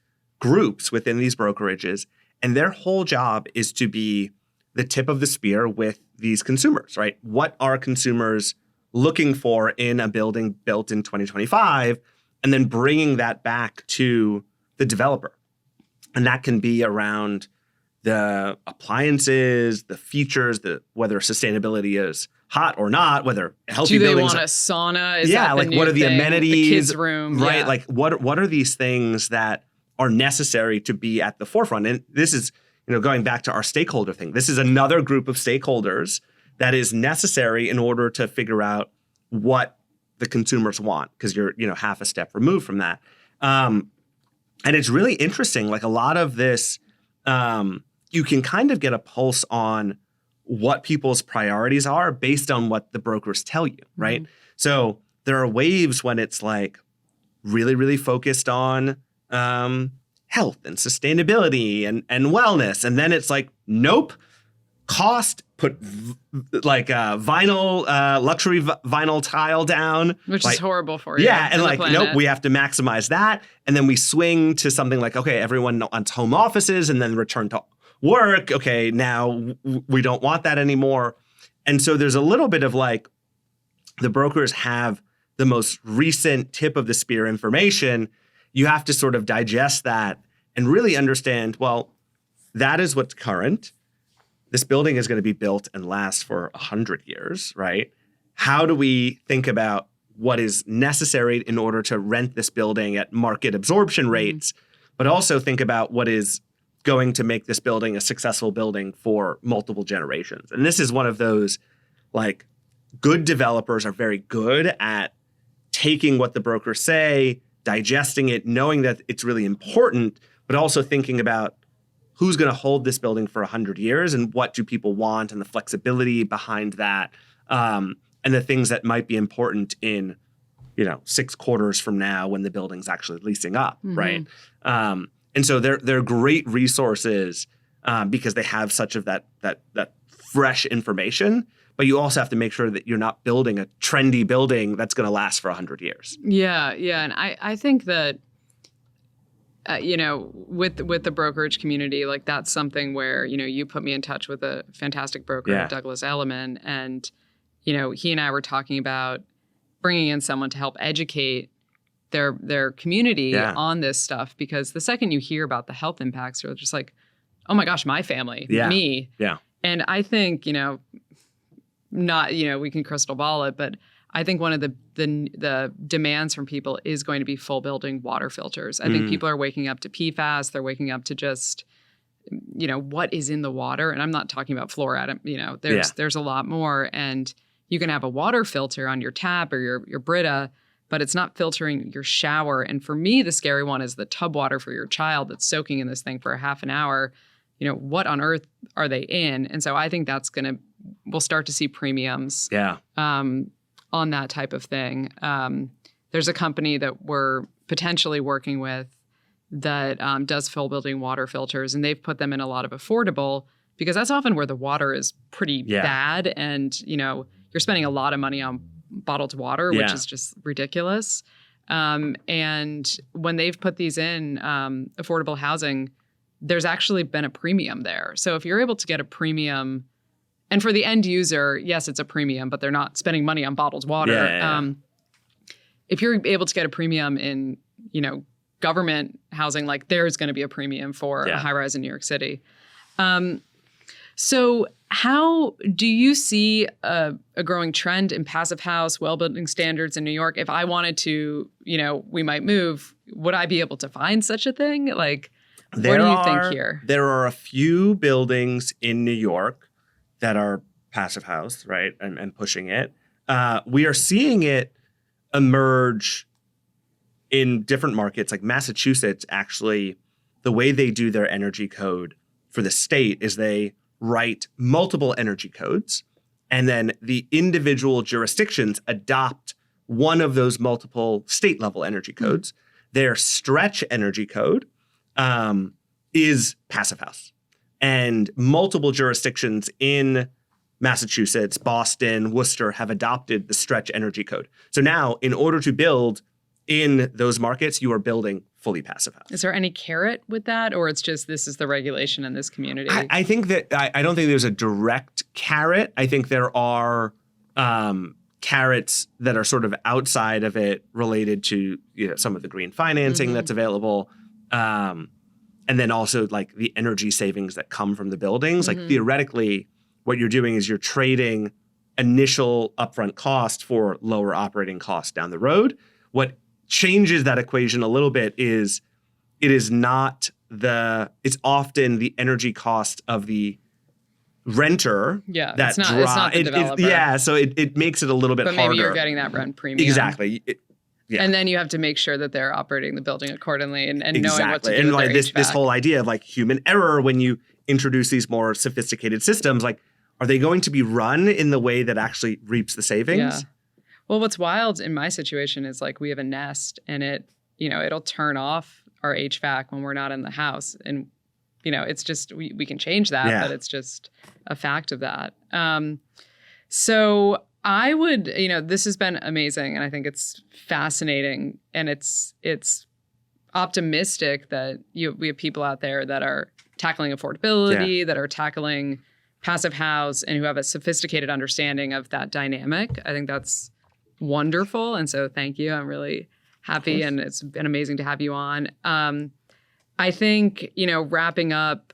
groups within these brokerages, and their whole job is to be the tip of the spear with these consumers, right? What are consumers looking for in a building built in 2025, and then bringing that back to the developer. And that can be around the appliances, the features, whether sustainability is hot or not, whether healthy buildings. Do they want a sauna? Is that the like new what are the thing? amenities? The kids' room, right? Like what are these things that are necessary to be at the forefront? And this is, going back to our stakeholder thing. This is another group of stakeholders that is necessary in order to figure out what the consumers want, because you're, half a step removed from that. And it's really interesting. Like a lot of this, you can kind of get a pulse on what people's priorities are based on what the brokers tell you, right? Mm-hmm. So there are waves when it's like really, really focused on health and sustainability and wellness. And then it's like, nope, cost, put vinyl, luxury vinyl tile down. Which is horrible for you. Yeah, and nope, we have to maximize that. And then we swing to something like, okay, everyone wants home offices and then return to work. Okay, now we don't want that anymore. And so there's a little bit of like, the brokers have the most recent tip of the spear information. You have to sort of digest that and really understand, well, that is what's current. This building is going to be built and last for 100 years, right? How do we think about what is necessary in order to rent this building at market absorption rates, but also think about what is going to make this building a successful building for multiple generations? And this is one of those like good developers are very good at taking what the brokers say, digesting it, knowing that it's really important, but also thinking about who's going to hold this building for 100 years and what do people want and the flexibility behind that, and the things that might be important in 6 quarters from now when the building's actually leasing up, right? And so they're great resources because they have such of that fresh information. But you also have to make sure that you're not building a trendy building that's going to last for 100 years. Yeah, and I think that with the brokerage community, like that's something where you put me in touch with a fantastic broker, Douglas Elliman, and he and I were talking about bringing in someone to help educate their community on this stuff, because the second you hear about the health impacts, you're just like, oh my gosh, my family, me. Yeah. And I think, not, we can crystal ball it, but I think one of the demands from people is going to be full building water filters. I think people are waking up to PFAS. They're waking up to just, what is in the water. And I'm not talking about fluoride. There's a lot more. And you can have a water filter on your tap or your Brita, but it's not filtering your shower. And for me, the scary one is the tub water for your child that's soaking in this thing for a half an hour. What on earth are they in? And so I think we'll start to see premiums on that type of thing. There's a company that we're potentially working with that does full building water filters, and they've put them in a lot of affordable, because that's often where the water is pretty bad. And, you're spending a lot of money on bottled water, which is just ridiculous. And when they've put these in affordable housing, there's actually been a premium there. So if you're able to get a premium, and for the end user, yes, it's a premium, but they're not spending money on bottled water. If you're able to get a premium in, government housing, like there's going to be a premium for a high rise in New York City. So how do you see a growing trend in passive house, well building standards in New York? If I wanted to, we might move, would I be able to find such a thing? Like, what do you think here? There are a few buildings in New York that are passive house, right, and pushing it. We are seeing it emerge in different markets. Like Massachusetts, actually, the way they do their energy code for the state is they write multiple energy codes, and then the individual jurisdictions adopt one of those multiple state-level energy codes. Their stretch energy code is passive house. And multiple jurisdictions in Massachusetts, Boston, Worcester have adopted the stretch energy code. So now, in order to build in those markets, you are building fully passive house. Is there any carrot with that, or it's just this is the regulation in this community? I think that I don't think there's a direct carrot. I think there are carrots that are sort of outside of it, related to some of the green financing that's available. And then also like the energy savings that come from the buildings. Like theoretically, what you're doing is you're trading initial upfront cost for lower operating costs down the road. What changes that equation a little bit is it's often the energy cost of the renter. Yeah, it's not the developer. So it makes it a little bit harder. But maybe you're getting that rent premium. Exactly. And then you have to make sure that they're operating the building accordingly and knowing what to do and with like their this whole idea of like human error when you introduce these more sophisticated systems, like are they going to be run in the way that actually reaps the savings? Yeah. Well, what's wild in my situation is like we have a Nest, and it'll turn off our HVAC when we're not in the house. And, it's just, we can change that, but it's just a fact of that. So I would, this has been amazing, and I think it's fascinating, and it's optimistic that we have people out there that are tackling affordability, that are tackling passive house, and who have a sophisticated understanding of that dynamic. I think that's wonderful. And so thank you. I'm really happy, and it's been amazing to have you on. I think, wrapping up,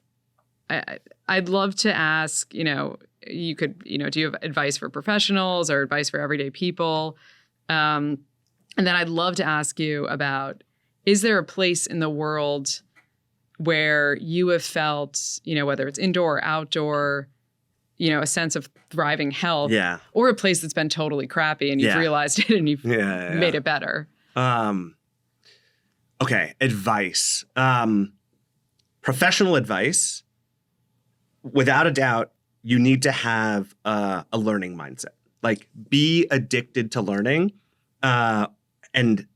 I'd love to ask, you could, do you have advice for professionals or advice for everyday people? And then I'd love to ask you about, is there a place in the world where you have felt, whether it's indoor or outdoor, a sense of thriving health, Yeah. or a place that's been totally crappy and you've realized it and you've made it better. Okay, advice. Professional advice. Without a doubt, you need to have a learning mindset. Like, be addicted to learning. And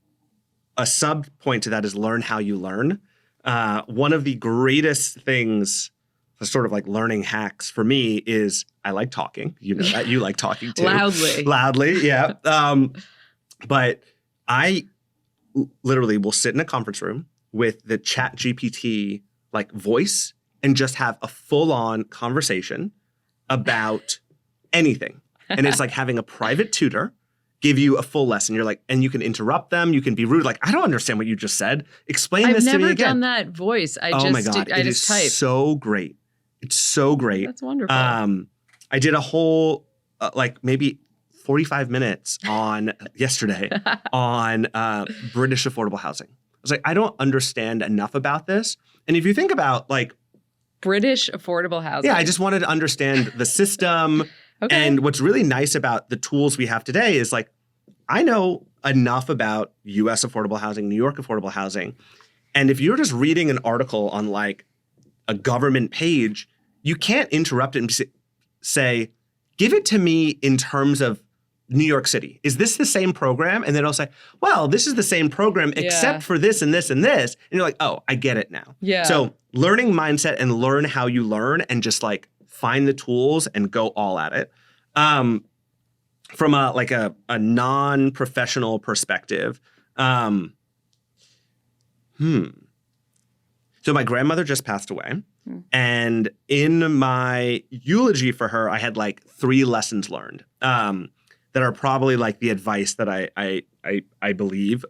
a sub point to that is learn how you learn. One of the greatest things, sort of like learning hacks for me, is I like talking. You know that. You like talking too. Loudly, yeah. But I literally will sit in a conference room with the Chat GPT like voice and just have a full-on conversation about anything. And it's like having a private tutor give you a full lesson. You're like, and you can interrupt them. You can be rude. Like, I don't understand what you just said. Explain this to me again. I've never done that voice. Oh my God. It is type. So great. It's so great. That's wonderful. I did a whole, like maybe 45 minutes on yesterday on British affordable housing. I was like, I don't understand enough about this. And if you think about like British affordable housing. Yeah, I just wanted to understand the system. Okay. And what's really nice about the tools we have today is like, I know enough about US affordable housing, New York affordable housing. And if you're just reading an article on like a government page, you can't interrupt it and say, give it to me in terms of New York City. Is this the same program? And then I'll say, well, this is the same program except for this and this and this. And you're like, oh, I get it now. Yeah. So learning mindset and learn how you learn and just like find the tools and go all at it. From a non-professional perspective, so my grandmother just passed away. And in my eulogy for her, I had like 3 lessons learned that are probably like the advice that I believe.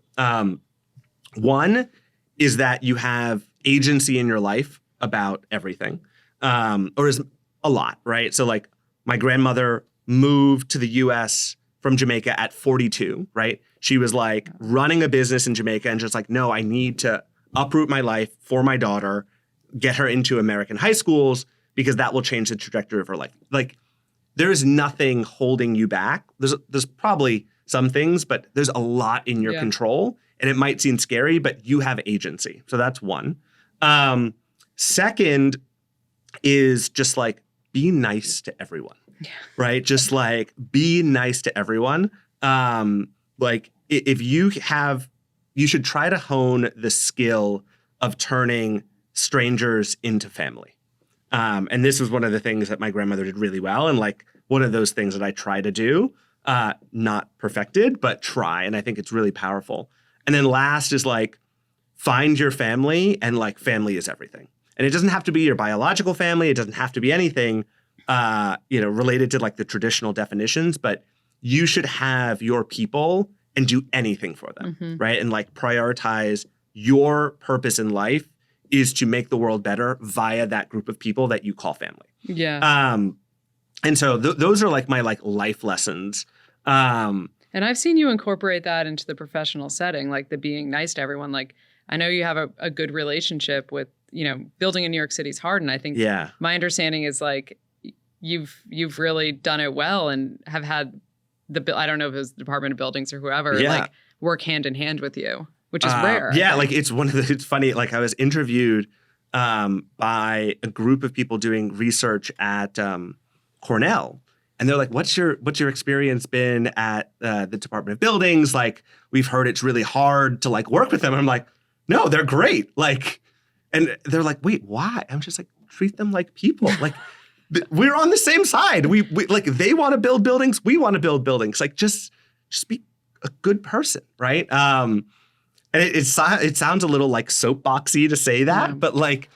One is that you have agency in your life about everything, or is a lot, right? So like my grandmother moved to the US from Jamaica at 42, right? She was like running a business in Jamaica and just like, no, I need to uproot my life for my daughter, get her into American high schools because that will change the trajectory of her life. Like there's nothing holding you back. There's probably some things, but there's a lot in your control and it might seem scary, but you have agency. So that's one. Second is just like, be nice to everyone, right? Just like be nice to everyone. Like if you should try to hone the skill of turning strangers into family. And this was one of the things that my grandmother did really well. And like one of those things that I try to do, not perfected, but try. And I think it's really powerful. And then last is like, find your family and like family is everything. And it doesn't have to be your biological family. It doesn't have to be anything, related to like the traditional definitions, but you should have your people and do anything for them, right? And like prioritize your purpose in life is to make the world better via that group of people that you call family. Yeah. And so those are like my like life lessons. And I've seen you incorporate that into the professional setting, like the being nice to everyone. Like I know you have a good relationship with, building in New York City is hard. And I think my understanding is like you've really done it well and have had I don't know if it was the Department of Buildings or whoever, like work hand in hand with you, which is rare. Yeah, like it's funny. Like I was interviewed by a group of people doing research at Cornell. And they're like, what's your experience been at the Department of Buildings? Like, we've heard it's really hard to like work with them. And I'm like, no, they're great. Like, and they're like, wait, why? I'm just like, treat them like people. Like, we're on the same side. We like, they want to build buildings. We want to build buildings. Like, just be a good person, right? And it sounds a little like soapboxy to say that, but like,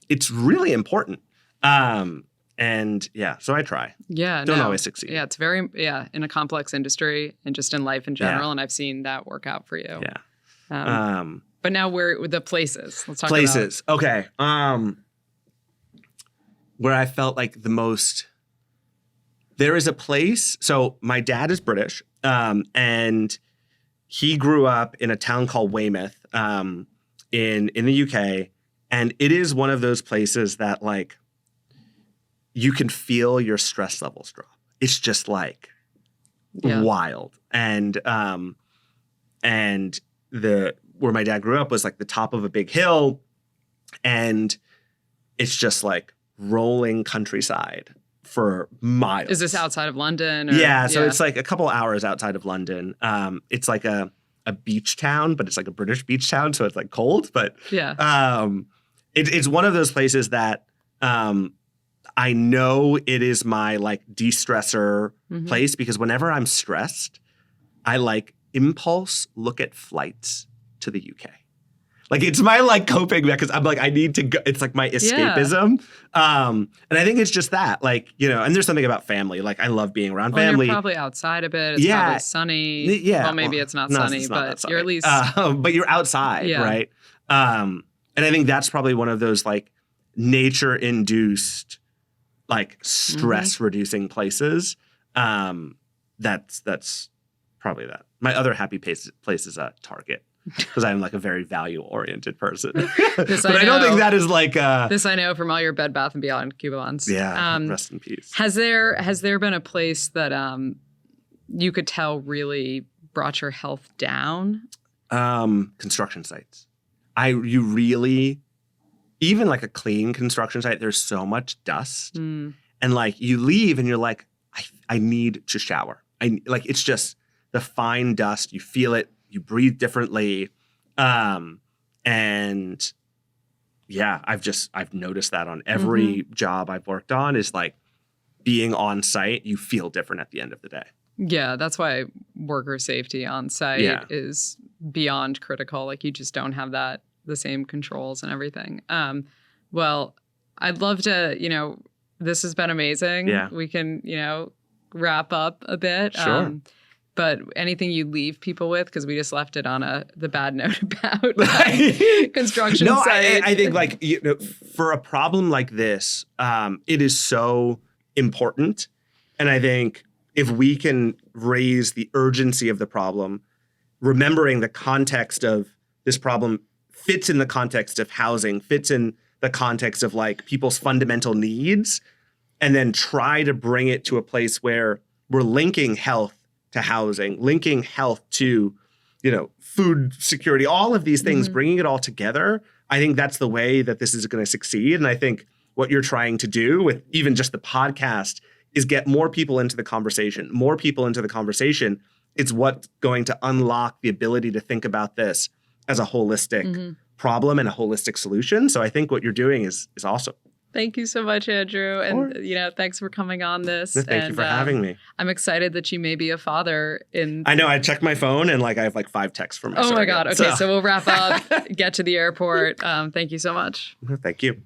it's really important. And yeah, so I try. Yeah. Don't always succeed. Yeah. It's very, in a complex industry and just in life in general. Yeah. And I've seen that work out for you. Yeah. But now we're the places. Let's talk places. About okay. Where I felt like the most, there is a place. So my dad is British, and he grew up in a town called Weymouth, in the UK. And it is one of those places that like, you can feel your stress levels drop. It's just like wild. And where my dad grew up was like the top of a big hill, and it's just like rolling countryside for miles. Is this outside of London? Or, yeah, so it's like a couple hours outside of London. It's like a beach town, but it's like a British beach town, so it's like cold. But it's one of those places that I know it is my like de-stressor place, because whenever I'm stressed, I like impulse look at flights to the UK. Like it's my like coping because I'm like, I need to go. It's like my escapism. And I think it's just that, like, you know, and there's something about family. Like I love being around family. You're probably outside a bit. It's probably sunny. Yeah. Well, maybe it's not sunny, but you're at least. But you're outside, right? And I think that's probably one of those like nature-induced, like stress-reducing places. That's probably that. My other happy place is Target. Because I'm like a very value-oriented person. But I don't think that is like this I know from all your Bed Bath & Beyond coupons. Yeah, rest in peace. Has there been a place that you could tell really brought your health down? Construction sites. You really, even like a clean construction site, there's so much dust. And like you leave and you're like, I need to shower. Like it's just the fine dust. You feel it. You breathe differently. And yeah, I've noticed that on every job I've worked on is like being on site, you feel different at the end of the day. Yeah, that's why worker safety on site is beyond critical. Like you just don't have the same controls and everything. Well, I'd love to, this has been amazing. Yeah. We can, wrap up a bit. Sure. But anything you leave people with, because we just left it on the bad note about construction site. I think like for a problem like this, it is so important. And I think if we can raise the urgency of the problem, remembering the context of this problem fits in the context of housing, fits in the context of like people's fundamental needs, and then try to bring it to a place where we're linking health to housing, linking health to, food security, all of these things, bringing it all together. I think that's the way that this is going to succeed. And I think what you're trying to do with even just the podcast is get more people into the conversation. More people into the conversation. It's what's going to unlock the ability to think about this as a holistic problem and a holistic solution. So I think what you're doing is awesome. Thank you so much, Andrew. And, thanks for coming on this. Thank you for having me. I'm excited that you may be a father I know. I checked my phone and I have 5 texts from my Oh my God. Okay. So we'll wrap up, get to the airport. Thank you so much. Thank you.